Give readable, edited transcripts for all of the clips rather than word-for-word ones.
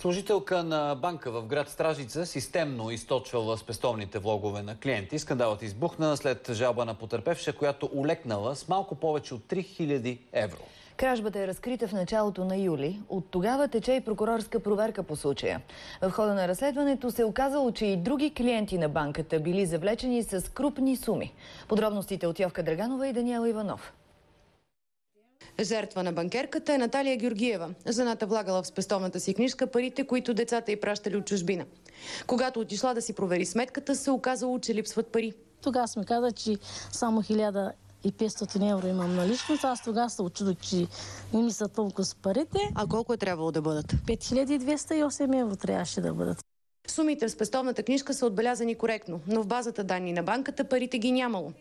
Служителка на банка в град Стражица системно източвала спестовните влогове на клиенти. Скандалът избухна след жалба на потърпевша, която олекнала с малко повече от 3000 евро. Кражбата е разкрита в началото на юли. От тогава тече и прокурорска проверка по случая. В хода на разследването се оказало, че и други клиенти на банката били завлечени с крупни суми. Подробностите от Йовка Драганова и Даниел Иванов. Жертва на банкерката е Наталия Георгиева. Жената влагала в спестовната си книжка парите, които децата й пращали от чужбина. Когато отишла да си провери сметката, се оказало, че липсват пари. Тогава ми каза, че само 1500 евро имам наличност. Аз тогава се очудох, че не ми са толкова с парите. А колко е трябвало да бъдат? 5208 евро трябваше да бъдат. Сумите в спестовната книжка са отбелязани коректно, но в базата данни на банката парите ги нямало.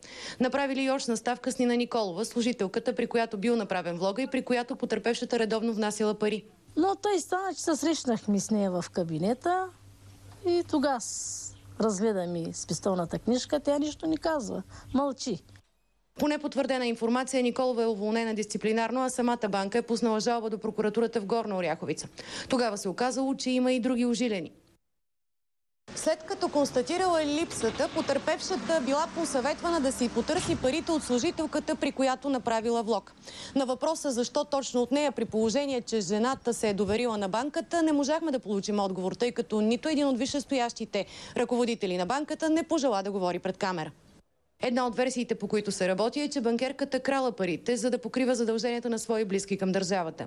Направили и очна ставка с Нина Николова, служителката, при която бил направен влога и при която потърпевшата редовно внасяла пари. Но той стана, че се срещнахме с нея в кабинета и тогава разгледа ми спестовната книжка, тя нищо не казва, мълчи. По непотвърдена информация Николова е уволнена дисциплинарно, а самата банка е пуснала жалба до прокуратурата в Горна Оряховица. Тогава се оказало, че има и други ужилени. След като констатирала липсата, потърпевшата била посъветвана да си потърси парите от служителката, при която направила влог. На въпроса защо точно от нея, при положение, че жената се е доверила на банката, не можахме да получим отговор, тъй като нито един от висшестоящите ръководители на банката не пожела да говори пред камера. Една от версиите, по които се работи, е, че банкерката крала парите, за да покрива задълженията на свои близки към държавата.